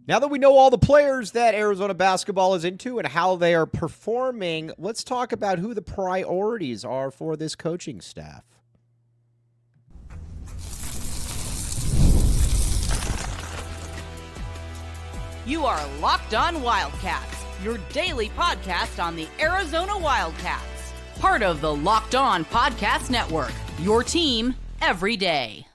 Now that we know all the players that Arizona basketball is into and how they are performing, let's talk about who the priorities are for this coaching staff. You are Locked On Wildcats, your daily podcast on the Arizona Wildcats. Part of the Locked On Podcast Network, your team every day.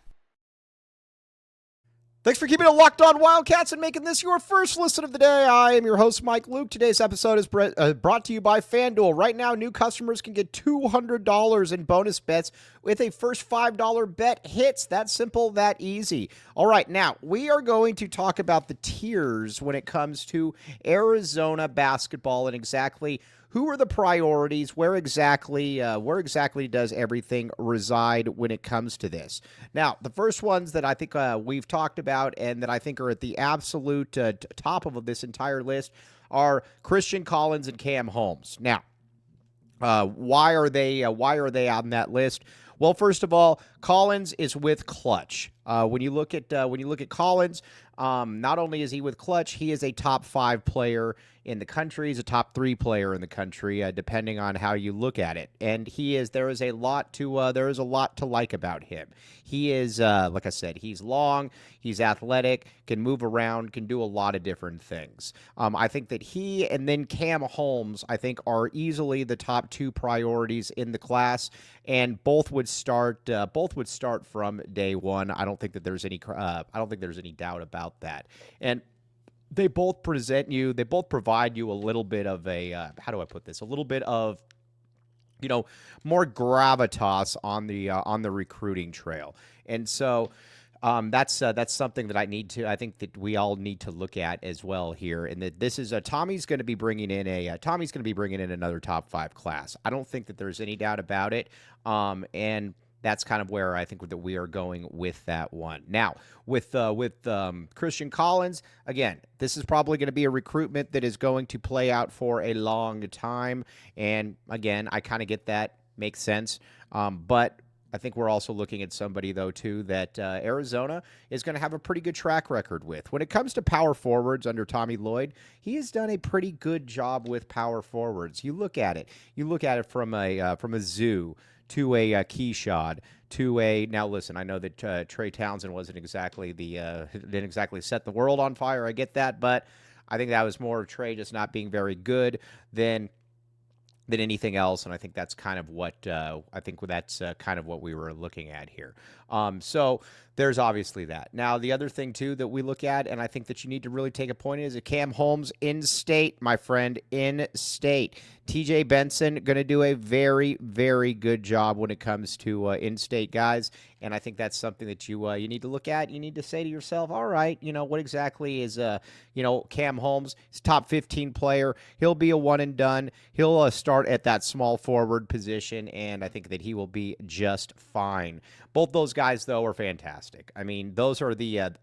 Thanks for keeping it Locked On Wildcats and making this your first listen of the day. I am your host, Mike Luke. Today's episode is brought to you by FanDuel. Right now, new customers can get $200 in bonus bets with a first $5 bet hits. That simple, that easy. All right, now, we are going to talk about the tiers when it comes to Arizona basketball and exactly who are the priorities? Where exactly does everything reside when it comes to this? Now, the first ones that I think we've talked about and that I think are at the absolute top of this entire list are Christian Collins and Cam Holmes. Now, why are they on that list? Well, first of all, Collins is with Clutch. When you look at Collins, not only is he with Clutch, he is a top 5 player in the country. He's a top 3 player in the country, depending on how you look at it. And there is a lot to like about him. He is, like I said, he's long, he's athletic, can move around, can do a lot of different things. I think that he and then Cam Holmes, I think, are easily the top 2 priorities in the class, and both would start from day one. I don't think there's any doubt about that. And they both provide you a little bit of a, how do I put this? A little bit of, more gravitas on the recruiting trail. And so that's something that I think that we all need to look at as well here. And that this is Tommy's going to be bringing in another top 5 class. I don't think that there's any doubt about it. And that's kind of where I think that we are going with that one. Now, with Christian Collins, again, this is probably going to be a recruitment that is going to play out for a long time. And again, I kind of get that. Makes sense. But I think we're also looking at somebody, though, too, that Arizona is going to have a pretty good track record with. When it comes to power forwards under Tommy Lloyd, he has done a pretty good job with power forwards. You look at it from a Zoo to a Keyshot, to a, now listen, I know that Trey Townsend didn't exactly set the world on fire. I get that, but I think that was more Trey just not being very good than anything else, and I think that's kind of what we were looking at here. So there's obviously that. Now, the other thing too that we look at, and I think that you need to really take a point is Cam Holmes in-state, my friend, in-state. TJ Benson going to do a very, very good job when it comes to in-state guys, and I think that's something that you need to look at. You need to say to yourself, all right, what exactly is Cam Holmes? He's a top 15 player. He'll be a one and done. He'll start at that small forward position, and I think that he will be just fine. Both those guys, though, are fantastic. I mean, those are the and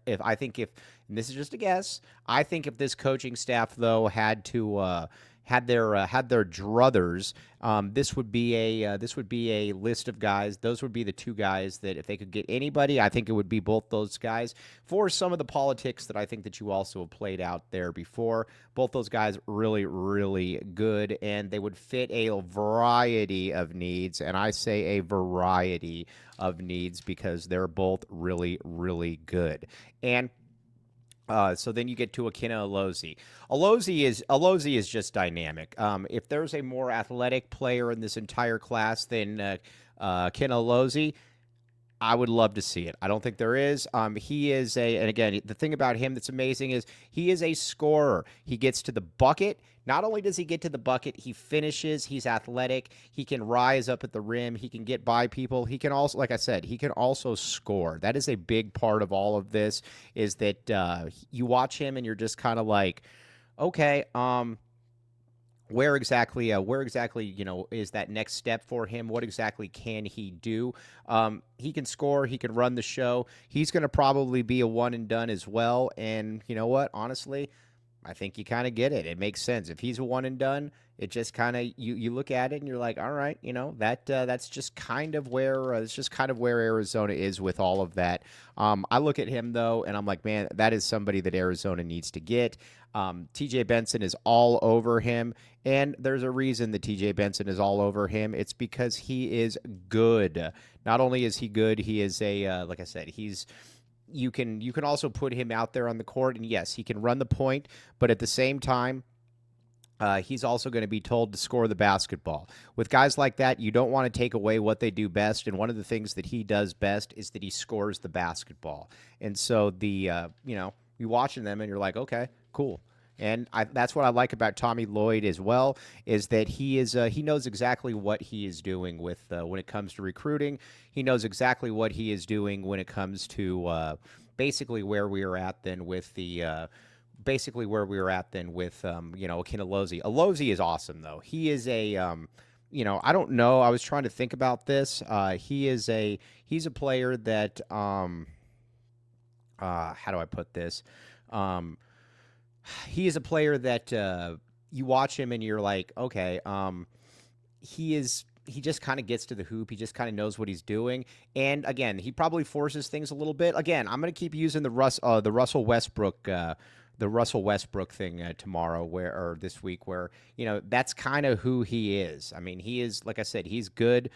this is just a guess, I think if this coaching staff, though, had their druthers, this would be a list of guys. Those would be the 2 guys that if they could get anybody, I think it would be both those guys. For some of the politics that I think that you also have played out there before, both those guys really, really good, and they would fit a variety of needs, and I say a variety of needs because they're both really, really good. And so then you get to Alozie. Alozie is just dynamic. If there's a more athletic player in this entire class than Alozie, I would love to see it. I don't think there is. He is and again, the thing about him that's amazing is he is a scorer. He gets to the bucket. Not only does he get to the bucket, he finishes. He's athletic. He can rise up at the rim. He can get by people. He can also, like I said, he can also score. That is a big part of all of this, is that you watch him and you're just kind of like, okay, where exactly is that next step for him? What exactly can he do? He can score. He can run the show. He's going to probably be a one and done as well. And you know what? Honestly, I think you kind of get it. It makes sense. If he's a one and done, it just kind of you look at it and you're like, all right, that's just kind of where it's just kind of where Arizona is with all of that. I look at him though, and I'm like, man, that is somebody that Arizona needs to get. TJ Benson is all over him, and there's a reason that TJ Benson is all over him. It's because he is good. Not only is he good, he is like I said, he's. You can also put him out there on the court, and yes, he can run the point, but at the same time, he's also going to be told to score the basketball. With guys like that, you don't want to take away what they do best, and one of the things that he does best is that he scores the basketball. And so you're watching them, and you're like, okay, cool. And that's what I like about Tommy Lloyd as well, is that he knows exactly what he is doing with when it comes to recruiting. He knows exactly what he is doing when it comes to basically where we are at then with Akin Alozie. Alozie is awesome though. He is I don't know. I was trying to think about this. He's a player that how do I put this? He is a player that you watch him and you're like, okay, he just kind of gets to the hoop. He just kind of knows what he's doing. And again, he probably forces things a little bit. Again, I'm going to keep using the Russell Westbrook thing tomorrow or this week where, that's kind of who he is. I mean, he is, like I said, he's good.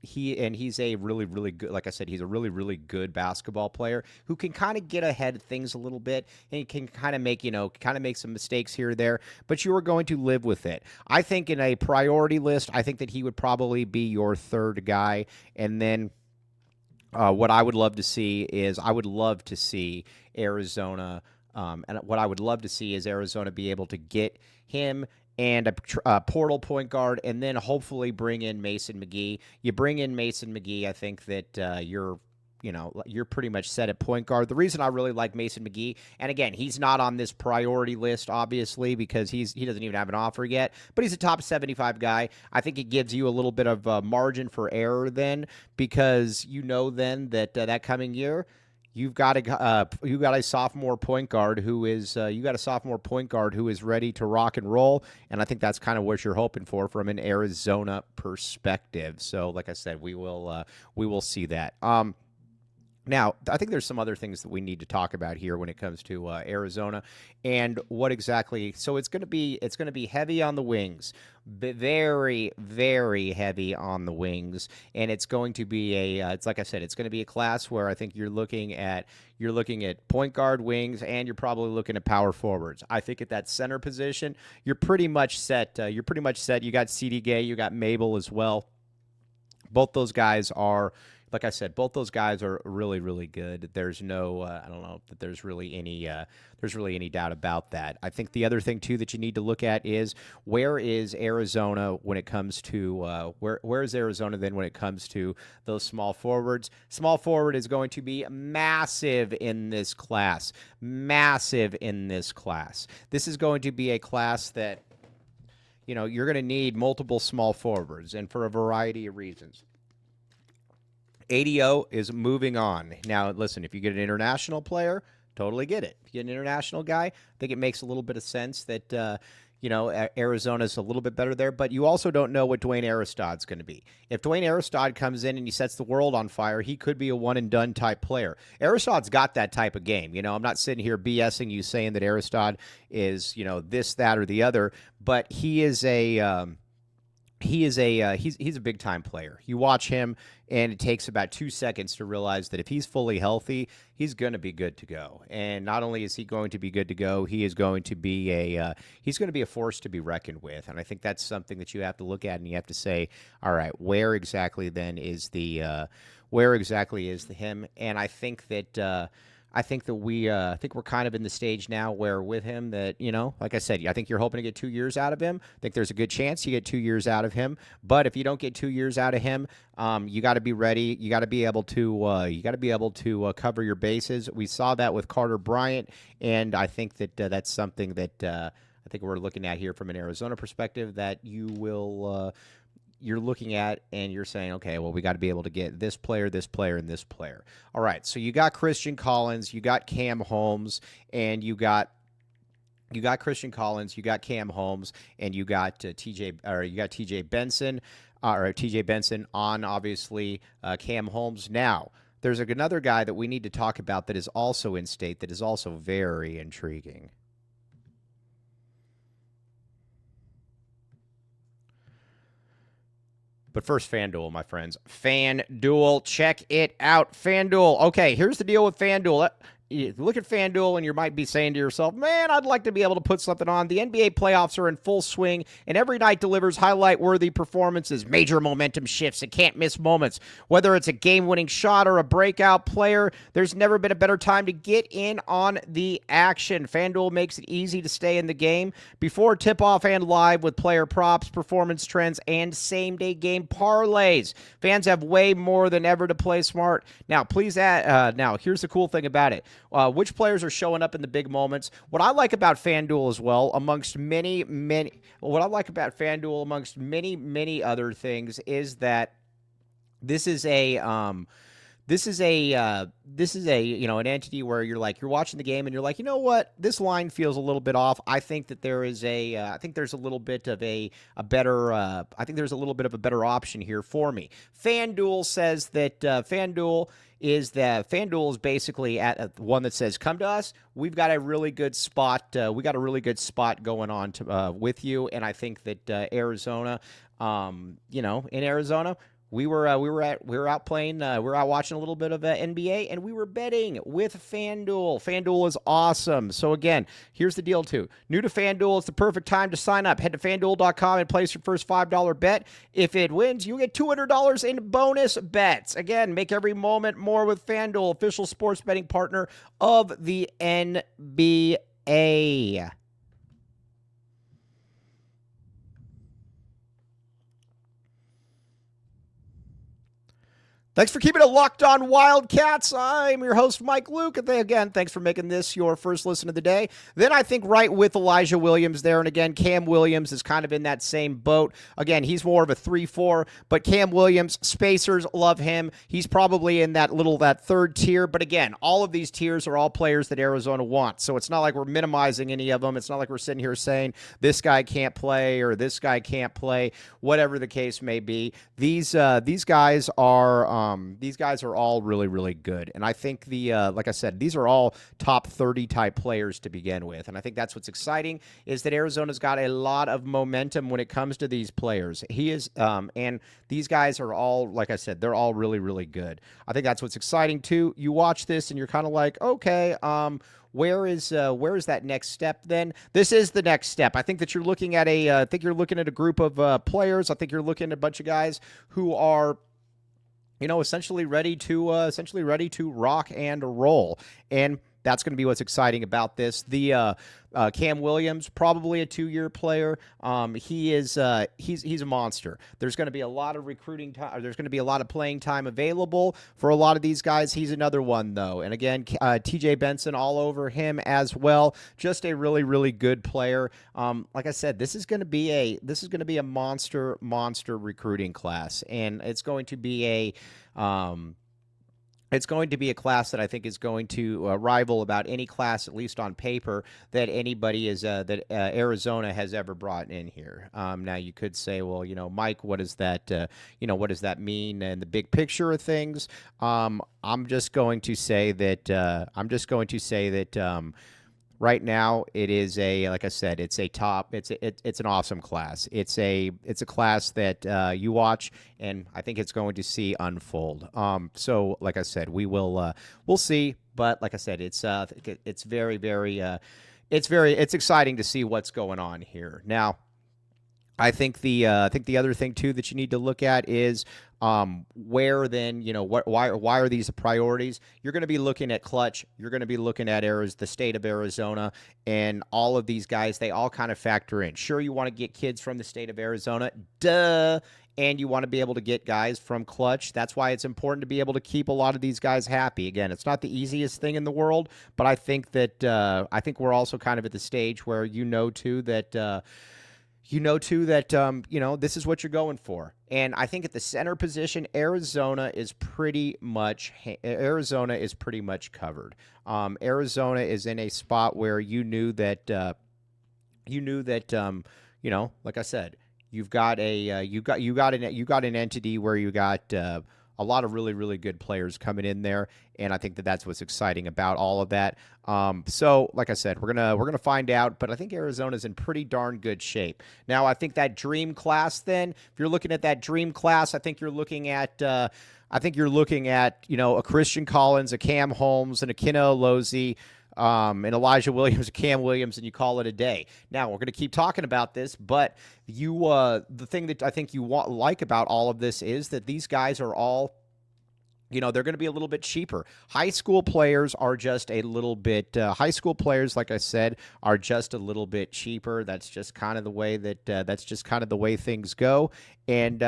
He's a really, really good, like I said, he's a really, really good basketball player who can kind of get ahead of things a little bit and he can kind of make some mistakes here or there, but you are going to live with it. I think in a priority list, I think that he would probably be your third guy. And then what I would love to see is Arizona, and what I would love to see is Arizona be able to get him and a portal point guard, and then hopefully bring in Mason Magee. You bring in Mason Magee, I think that you're pretty much set at point guard. The reason I really like Mason Magee, and again, he's not on this priority list, obviously, because he doesn't even have an offer yet, but he's a top 75 guy. I think it gives you a little bit of margin for error then, because then that coming year, you've got a sophomore point guard who is ready to rock and roll, and I think that's kind of what you're hoping for from an Arizona perspective. So, like I said, we will see that. Now, I think there's some other things that we need to talk about here when it comes to Arizona and what exactly. So it's going to be heavy on the wings, very, very heavy on the wings, and it's going to be it's like I said, it's going to be a class where I think you're looking at point guard, wings, and you're probably looking at power forwards. I think at that center position, you're pretty much set. You got C.D. Gay, you got Mabel as well. Both those guys are. Like I said, both those guys are really, really good. There's no, I don't know that there's really any doubt about that. I think the other thing too that you need to look at is where is Arizona when it comes to where is Arizona then when it comes to those small forwards? Small forward is going to be massive in this class. Massive in this class. This is going to be a class that you're going to need multiple small forwards, and for a variety of reasons. ADO is moving on. Now, listen, if you get an international player, totally get it. If you get an international guy, I think it makes a little bit of sense that, Arizona's a little bit better there, but you also don't know what Dwayne Aristode's going to be. If Dwayne Aristode comes in and he sets the world on fire, he could be a one-and-done type player. Aristode's got that type of game. I'm not sitting here BSing you saying that Aristode is, this, that, or the other, but he's a big time player. You watch him, and it takes about 2 seconds to realize that if he's fully healthy, he's going to be good to go. And not only is he going to be good to go, he is going to be a force to be reckoned with. And I think that's something that you have to look at, and you have to say, all right, where exactly is him? And I think that. I think we're kind of in the stage now where with him that, like I said, I think you're hoping to get 2 years out of him. I think there's a good chance you get 2 years out of him. But if you don't get 2 years out of him, you got to be ready. You got to be able to cover your bases. We saw that with Carter Bryant, and I think that that's something that I think we're looking at here from an Arizona perspective that you're looking at and you're saying, okay, well, we got to be able to get this player, and this player. All right, so you got Christian Collins, you got Cam Holmes, and you got You got Christian Collins, you got Cam Holmes, and you got TJ Benson, or TJ Benson on obviously Cam Holmes. Now, there's another guy that we need to talk about that is also in state that is also very intriguing. But first, FanDuel, my friends. FanDuel, check it out. FanDuel. Okay, here's the deal with FanDuel. You look at FanDuel and you might be saying to yourself, man, I'd like to be able to put something on. The NBA playoffs are in full swing, and every night delivers highlight-worthy performances, major momentum shifts, and can't-miss moments. Whether it's a game-winning shot or a breakout player, there's never been a better time to get in on the action. FanDuel makes it easy to stay in the game before tip-off and live with player props, performance trends, and same-day game parlays. Fans have way more than ever to play smart. Now, please add. Now, here's the cool thing about it. Which players are showing up in the big moments? What I like about FanDuel as well, amongst many other things, is that this is a an entity where you're watching the game and you're like, you know what, this line feels a little bit off. I think that there's a little bit of a better option here for me. FanDuel says that FanDuel is basically at one that says, come to us. We've got a really good spot. Going on with you. And I think that Arizona, in Arizona, we were out watching a little bit of NBA, and we were betting with FanDuel. FanDuel is awesome. So again, here's the deal too. New to FanDuel, it's the perfect time to sign up. Head to FanDuel.com and place your first $5 bet. If it wins, you get $200 in bonus bets. Again, make every moment more with FanDuel, official sports betting partner of the NBA. Thanks for keeping it locked on Wildcats. I'm your host, Mike Luke. And again, thanks for making this your first listen of the day. Then I think right with Elijah Williams there. And again, Cam Williams is kind of in that same boat. Again, he's more of a 3-4, but Cam Williams, spacers love him. He's probably in that third tier. But again, all of these tiers are all players that Arizona wants. So it's not like we're minimizing any of them. It's not like we're sitting here saying this guy can't play or this guy can't play, whatever the case may be. These guys are all really, really good. And I think like I said, these are all top 30 type players to begin with. And I think that's what's exciting is that Arizona's got a lot of momentum when it comes to these players. And these guys are all, like I said, they're all really, really good. I think that's what's exciting too. You watch this and you're kind of like, okay, where is that next step then? This is the next step. I think that you're looking at a group of players. I think you're looking at a bunch of guys who are essentially ready to rock and roll. And that's going to be what's exciting about this. The Cam Williams, probably a 2-year player. He's a monster. There's going to be a lot of recruiting time. There's going to be a lot of playing time available for a lot of these guys. He's another one though. And again, TJ Benson all over him as well. Just a really, really good player. Like I said, this is going to be a monster recruiting class, and it's going to be a class that I think is going to rival about any class, at least on paper, that Arizona has ever brought in here. Now you could say, well, Mike, what does that mean in the big picture of things? I'm just going to say that right now, it is like I said, it's an awesome class. It's a class that you watch, and I think it's going to see unfold. So like I said, we'll see. But like I said, it's exciting to see what's going on here. Now, I think the other thing too that you need to look at is where then, why are these priorities? You're going to be looking at Clutch. You're going to be looking at the state of Arizona, and all of these guys, they all kind of factor in. Sure, you want to get kids from the state of Arizona, duh, and you want to be able to get guys from Clutch. That's why it's important to be able to keep a lot of these guys happy. Again, it's not the easiest thing in the world, but I think that we're also kind of at the stage where this is what you're going for. And I think at the center position, Arizona is pretty much covered. Arizona is in a spot where you knew that you knew that like I said, you've got an entity where you got a lot of really really good players coming in there, and I think that that's what's exciting about all of that. So like I said, we're gonna find out, but I think Arizona's in pretty darn good shape. Now I think that dream class, then if you're looking at that dream class, I think you're looking at a Christian Collins, a Cam Holmes, and a Alozie, and Elijah Williams, Cam Williams, and you call it a day. Now we're going to keep talking about this, but the thing that I think you like about all of this is that these guys are all, they're going to be a little bit cheaper. High school players are just a little bit. High school players, like I said, are just a little bit cheaper. That's just kind of the way things go. And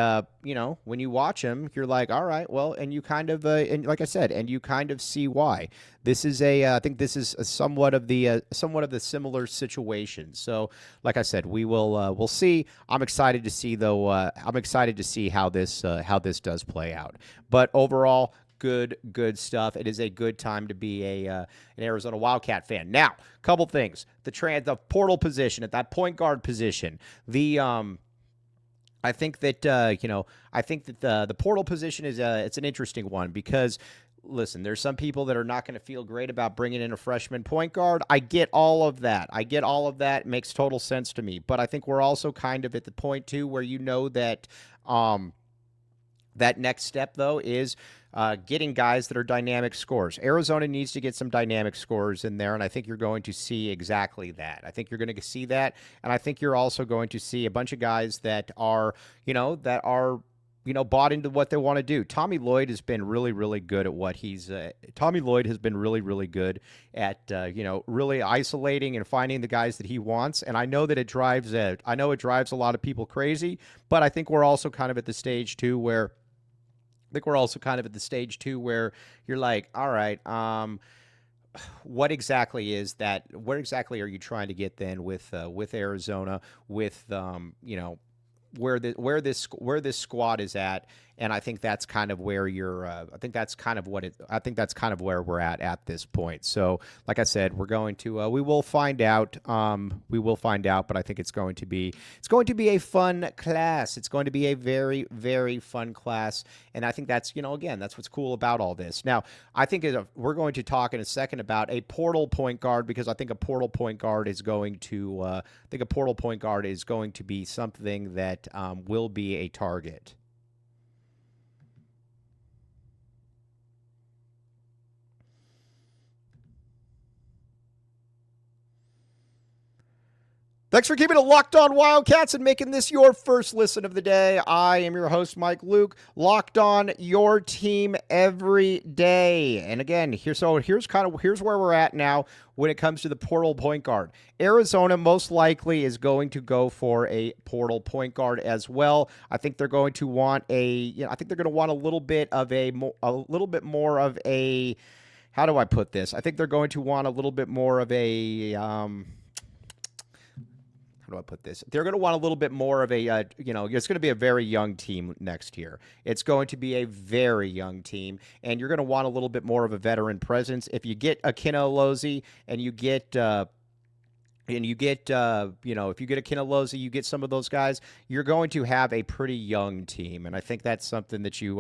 when you watch them, you're like, all right, well, and you kind of, and like I said, and you kind of see why. This is I think this is somewhat of the similar situation. So, like I said, we'll see. I'm excited to see though. I'm excited to see how this does play out. But overall, good stuff. It is a good time to be an Arizona Wildcat fan. Now, couple things: the portal position at that point guard position. I think that the portal position is it's an interesting one because, listen, there's some people that are not going to feel great about bringing in a freshman point guard. I get all of that. It makes total sense to me. But I think we're also kind of at the point too where that that next step though is getting guys that are dynamic scorers. Arizona needs to get some dynamic scorers in there, and I think you're going to see exactly that. I think you're going to see that, and I think you're also going to see a bunch of guys that are bought into what they want to do. Tommy Lloyd has been really, really good at what he's. Tommy Lloyd has been really, really good at really isolating and finding the guys that he wants. And I know that it drives a lot of people crazy, but I think we're also kind of at the stage too where. You're like, all right, what exactly is that? What exactly are you trying to get then with Arizona, with where this squad is at? And I think that's kind of where I think that's kind of where we're at this point. So, like I said, we will find out. But I think it's going to be a fun class. It's going to be a very, very fun class. And I think that's, again, that's what's cool about all this. Now, I think we're going to talk in a second about a portal point guard, because I think a portal point guard is going to be something that will be a target. Thanks for keeping it locked on Wildcats and making this your first listen of the day. I am your host, Mike Luke, locked on your team every day. And again, here's where we're at now when it comes to the portal point guard. Arizona most likely is going to go for a portal point guard as well. I think they're going to want a little bit more of a, how do I put this? I think they're going to want a little bit more of a, how do I put this? They're going to want a little bit more of a, it's going to be a very young team next year. It's going to be a very young team, and you're going to want a little bit more of a veteran presence. If you get a Alozie and you get, if you get a Alozie, you get some of those guys, you're going to have a pretty young team. And I think that's something that you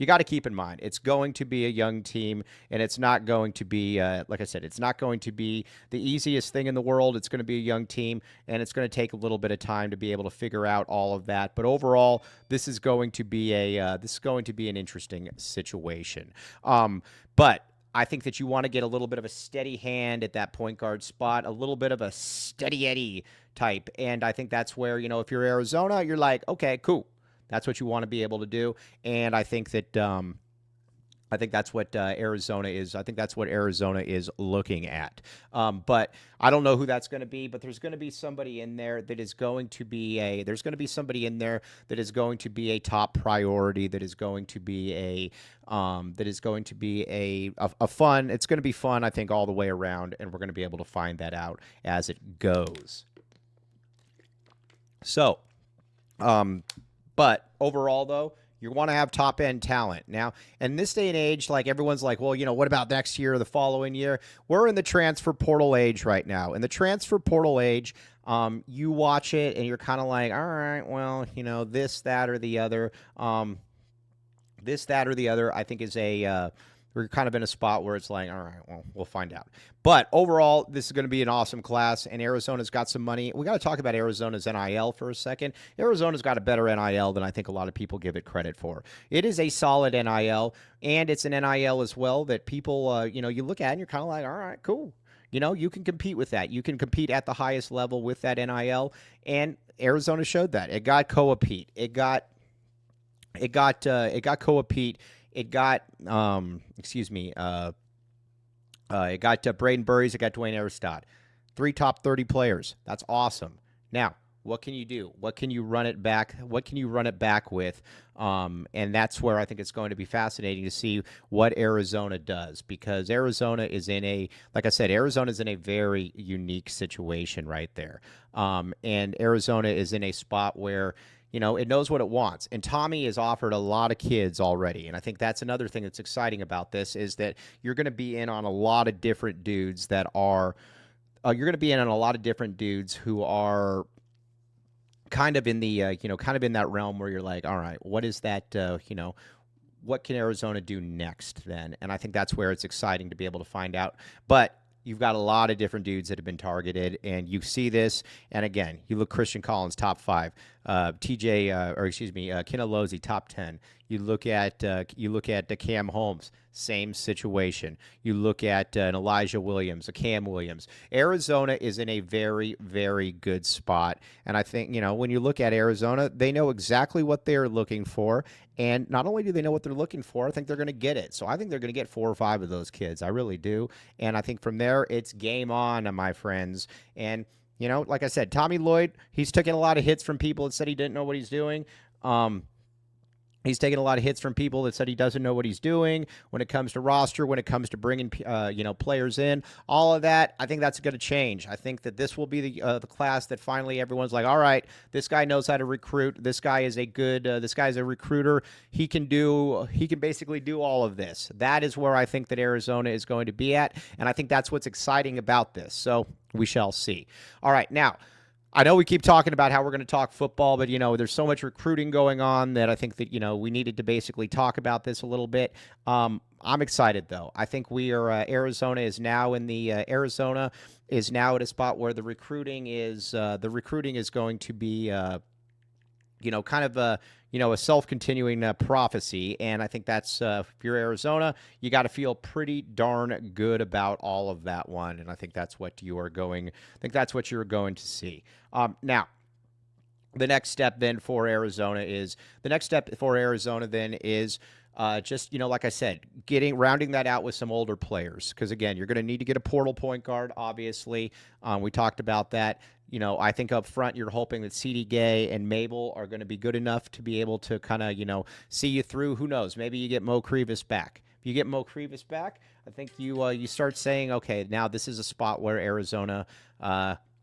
got to keep in mind. It's going to be a young team, and it's not going to be, like I said, it's not going to be the easiest thing in the world. It's going to be a young team, and it's going to take a little bit of time to be able to figure out all of that. But overall, this is going to be an interesting situation. But I think that you want to get a little bit of a steady hand at that point guard spot, a little bit of a steady Eddie type. And I think that's where, if you're Arizona, you're like, okay, cool. That's what you want to be able to do. And I think that that's what Arizona is. I think that's what Arizona is looking at. But I don't know who that's going to be. But there's going to be somebody in there that is going to be a. There's going to be somebody in there that is going to be a top priority. That is going to be a. That is going to be a fun. It's going to be fun, I think, all the way around, and we're going to be able to find that out as it goes. So, but overall, though, You want to have top-end talent. Now, in this day and age, like everyone's like, well, what about next year or the following year? We're in the transfer portal age right now. In the transfer portal age, you watch it and you're kind of like, all right, well, this, that, or the other. This, that, or the other, I think is we're kind of in a spot where it's like, all right, well, we'll find out. But overall, this is going to be an awesome class, and Arizona's got some money. We got to talk about Arizona's NIL for a second. Arizona's got a better NIL than I think a lot of people give it credit for. It is a solid NIL, and it's an NIL as well that people, you look at and you're kind of like, all right, cool. You can compete with that. You can compete at the highest level with that NIL, and Arizona showed that. It got Koa Pete. It got Koa Pete. It got, it got Braden Burries. It got Dwayne Aristod. 3 top 30 players. That's awesome. Now, what can you do? What can you run it back? What can you run it back with? And that's where I think it's going to be fascinating to see what Arizona does, because Arizona is Arizona's in a very unique situation right there. And Arizona is in a spot where it knows what it wants. And Tommy has offered a lot of kids already. And I think that's another thing that's exciting about this is that you're going to be in on a lot of different dudes that are you're going to be in on a lot of different dudes who are kind of in the, kind of in that realm where you're like, all right, what is that, what can Arizona do next then? And I think that's where it's exciting to be able to find out. But you've got a lot of different dudes that have been targeted, and you see this. And again, you look Christian Collins, top 5, Ken Alozie, top 10. You look at Cam Holmes, same situation. You look at an Elijah Williams, a Cam Williams. Arizona is in a very, very good spot. And I think, when you look at Arizona, they know exactly what they're looking for. And not only do they know what they're looking for, I think they're going to get it. So I think they're going to get 4 or 5 of those kids. I really do. And I think from there, it's game on, my friends. And, like I said, Tommy Lloyd, he's taken a lot of hits from people that said he didn't know what he's doing. He's taken a lot of hits from people that said he doesn't know what he's doing when it comes to roster, when it comes to bringing, players in, all of that. I think that's going to change. I think that this will be the class that finally everyone's like, all right, this guy knows how to recruit. This guy is this guy's a recruiter. He can basically do all of this. That is where I think that Arizona is going to be at. And I think that's what's exciting about this. So we shall see. All right. Now, I know we keep talking about how we're going to talk football, but, there's so much recruiting going on that I think that, we needed to basically talk about this a little bit. I'm excited, though. I think Arizona is now Arizona is now at a spot where the recruiting is going to be, kind of a self-continuing prophecy. And I think that's, if you're Arizona, you got to feel pretty darn good about all of that one. And I think that's what you're going to see. Now, the next step for Arizona is just, like I said, rounding that out with some older players. Because, again, you're going to need to get a portal point guard, obviously. We talked about that. I think up front you're hoping that C.D. Gay and Mabel are going to be good enough to be able to kind of, see you through. Who knows? Maybe you get Mo Crevis back. If you get Mo Crevis back, I think you start saying, okay, now this is a spot where Arizona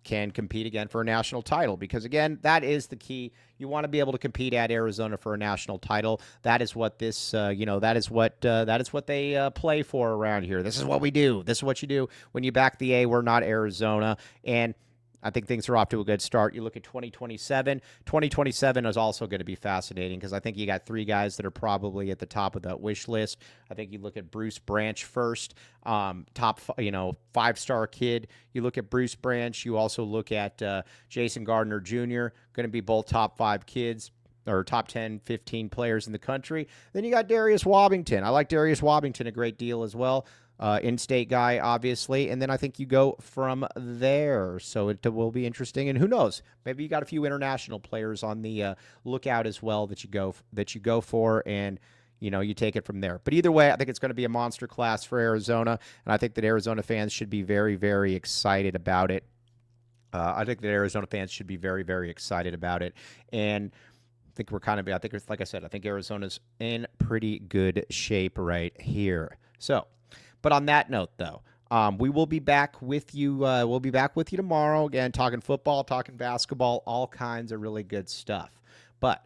can compete again for a national title, because again, that is the key. You want to be able to compete at Arizona for a national title. That is what this, that is what they play for around here. This is what we do. This is what you do when you back the A. We're not Arizona, and I think things are off to a good start. You look at 2027. 2027 is also going to be fascinating because I think you got 3 guys that are probably at the top of that wish list. I think you look at Bruce Branch first, top 5-star kid. You look at Bruce Branch. You also look at Jason Gardner Jr., going to be both top 5 kids or top 10, 15 players in the country. Then you got Darius Wobbington. I like Darius Wobbington a great deal as well. In-state guy, obviously, and then I think you go from there. So it will be interesting, and who knows? Maybe you got a few international players on the lookout as well that you go for, and you take it from there. But either way, I think it's going to be a monster class for Arizona, and I think that Arizona fans should be very, very excited about it. I think and I think like I said, I think Arizona's in pretty good shape right here. So. But on that note, though, we will be back with you. We'll be back with you tomorrow again, talking football, talking basketball, all kinds of really good stuff. But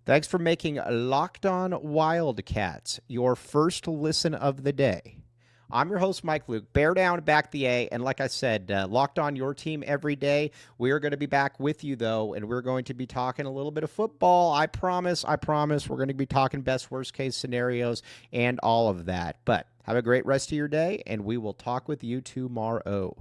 Thanks for making Locked On Wildcats your first listen of the day. I'm your host, Mike Luke. Bear down, back the A. And like I said, Locked On your team every day. We are going to be back with you, though, and we're going to be talking a little bit of football. I promise. We're going to be talking best, worst case scenarios and all of that. But have a great rest of your day, and we will talk with you tomorrow.